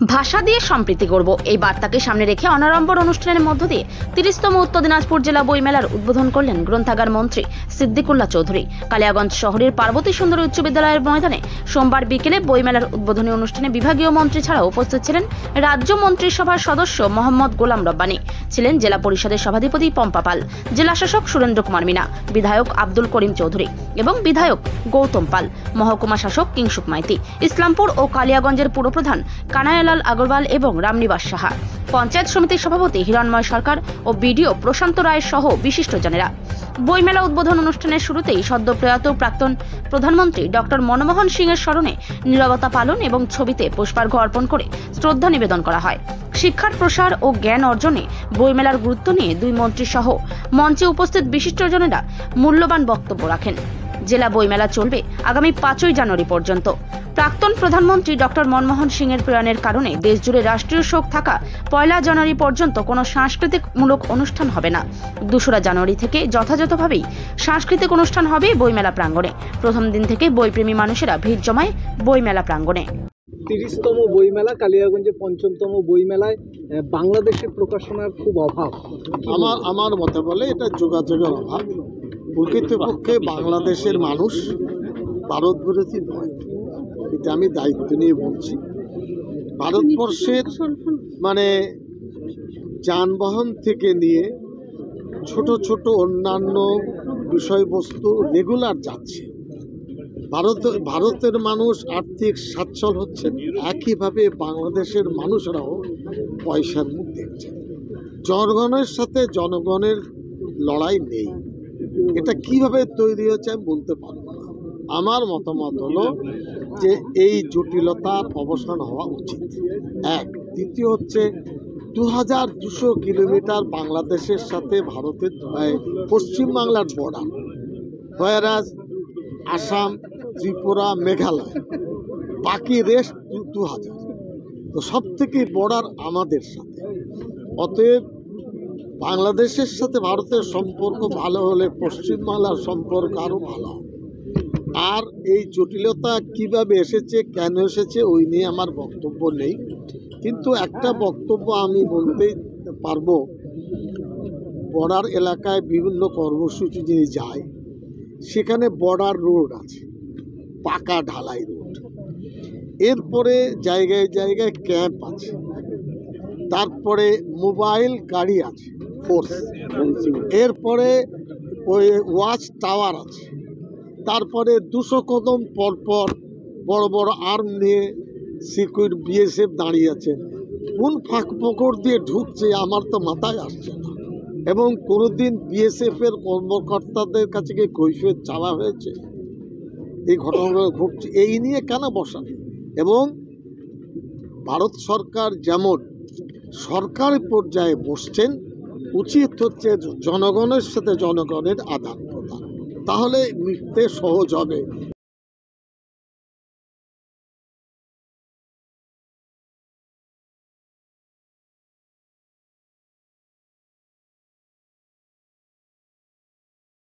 ভাষা দিয়ে সম্প্রীতি করব এই বার্তাকে সামনে রেখে অনাড়ম্বর অনুষ্ঠানের মধ্য দিয়ে ৩০তম উত্তর দিনাজপুর জেলা বইমেলার উদ্বোধন করলেন গ্রন্থাগার মন্ত্রী সিদ্দিকুল্লাহ চৌধুরী। কালিয়াগঞ্জ শহরের পার্বতী সুন্দরী উচ্চ বিদ্যালয়ের ময়দানে সোমবার বিকেলে বইমেলার উদ্বোধনী অনুষ্ঠানে বিভাগীয় মন্ত্রী ছাড়াও উপস্থিত ছিলেন রাজ্য মন্ত্রিসভার সদস্য মোহাম্মদ গোলাম রব্বানী, ছিলেন জেলা পরিষদের সভাধিপতি পম্পা পাল, জেলা শাসক সুরেন্দ্র কুমার মিনা, বিধায়ক আব্দুল করিম চৌধুরী এবং বিধায়ক গৌতম পাল, মহকুমা শাসক কিংসুক মাইতি, ইসলামপুর ও কালিয়াগঞ্জের পুরপ্রধান কানায়ালাল আগরওয়াল এবং রামনিবাস সাহা, পঞ্চায়েত সমিতির সভাপতি হিরণময় সরকার ও বিডিও প্রশান্ত রায় সহ বিশিষ্টজনেরা। বইমেলা উদ্বোধন অনুষ্ঠানের শুরুতেই সদ্য প্রয়াত প্রাক্তন প্রধানমন্ত্রী ডক্টর মনমোহন সিংয়ের স্মরণে নীরবতা পালন এবং ছবিতে পুষ্পার্ঘ্য অর্পণ করে শ্রদ্ধা নিবেদন করা হয়। শিক্ষার প্রসার ও জ্ঞান অর্জনে বইমেলার গুরুত্ব নিয়ে দুই মন্ত্রী সহ মঞ্চে উপস্থিত বিশিষ্টজনেরা মূল্যবান বক্তব্য রাখেন। জেলা বইমেলা চলবে আগামী ৫ই জানুয়ারি পর্যন্ত। প্রাক্তন প্রধানমন্ত্রী ডক্টর মনমোহন সিংয়ের প্রয়াণের কারণে দেশজুড়ে রাষ্ট্রীয় শোক থাকা ১লা জানুয়ারি পর্যন্ত কোনো সাংস্কৃতিকমূলক অনুষ্ঠান হবে না। ২রা জানুয়ারি থেকে যথাযথভাবেই সাংস্কৃতিক অনুষ্ঠান হবে বইমেলা প্রাঙ্গণে। প্রথম দিন থেকে বইপ্রেমী মানুষেরা ভিড় জমায় বইমেলা প্রাঙ্গণে। ৩০তম বইমেলা, কালিয়াগঞ্জে ৫ম বইমেলায় বাংলাদেশের প্রকাশনার খুব অভাব। আমার মতে বলে এটা যোগাযোগের অভাব। প্রকৃতপক্ষে বাংলাদেশের মানুষ ভারত বিরোধী নয়, এটা আমি দায়িত্ব নিয়ে বলছি। ভারতবর্ষের যানবাহন থেকে নিয়ে ছোট ছোট অন্যান্য বিষয়বস্তু রেগুলার যাচ্ছে। ভারতের মানুষ আর্থিক সচ্ছল হচ্ছেন, একইভাবে বাংলাদেশের মানুষরাও পয়সার মুখ দেখছেন। জনগণের সাথে জনগণের লড়াই নেই। এটা কিভাবে তৈরি হচ্ছে আমি বলতে পারবো না। আমার মতামত হলো যে এই জটিলতার অবসান হওয়া উচিত। এক, দ্বিতীয় হচ্ছে ২২০০ কিলোমিটার বাংলাদেশের সাথে ভারতের পশ্চিমবাংলার বর্ডার, হয়ারাজ আসাম, ত্রিপুরা, মেঘালয়, বাকি রেস্ট ২০০০। তো সব থেকে বর্ডার আমাদের সাথে। অতএব বাংলাদেশের সাথে ভারতের সম্পর্ক ভালো হলে পশ্চিমবাংলার সম্পর্ক আরও ভালো হবে। আর এই জটিলতা কিভাবে এসেছে, কেন এসেছে, ওই নিয়ে আমার বক্তব্য নেই। কিন্তু একটা বক্তব্য আমি বলতে পারবো, বর্ডার এলাকায় বিভিন্ন কর্মসূচি যদি যায়, সেখানে বর্ডার রোড আছে, পাকা ঢালাই রোড। এরপরে জায়গায় জায়গায় ক্যাম্প আছে, তারপরে মোবাইল গাড়ি আছে ফোর্স, এরপরে ওই ওয়াচ টাওয়ার আছে, তারপরে ২০০ কদম পরপর বড় বড় আর্ম নিয়ে সিকিউর বিএসএফ দাঁড়িয়ে আছে। কোন ফাঁক ফোকর দিয়ে ঢুকছে আমার তো মাথায় আসছে না। এবং কোনোদিন বিএসএফের কর্মকর্তাদের কাছে গিয়ে কৈফিয়ত চাওয়া হয়েছে এই ঘটনাগুলো ঘটছে, এই নিয়ে কেন বসা? এবং ভারত সরকার যেমন সরকারি পর্যায়ে বসছেন, উচিত হচ্ছে জনগণের সাথে জনগণের আদান প্রদান, তাহলে মিটতে সহজ হবে।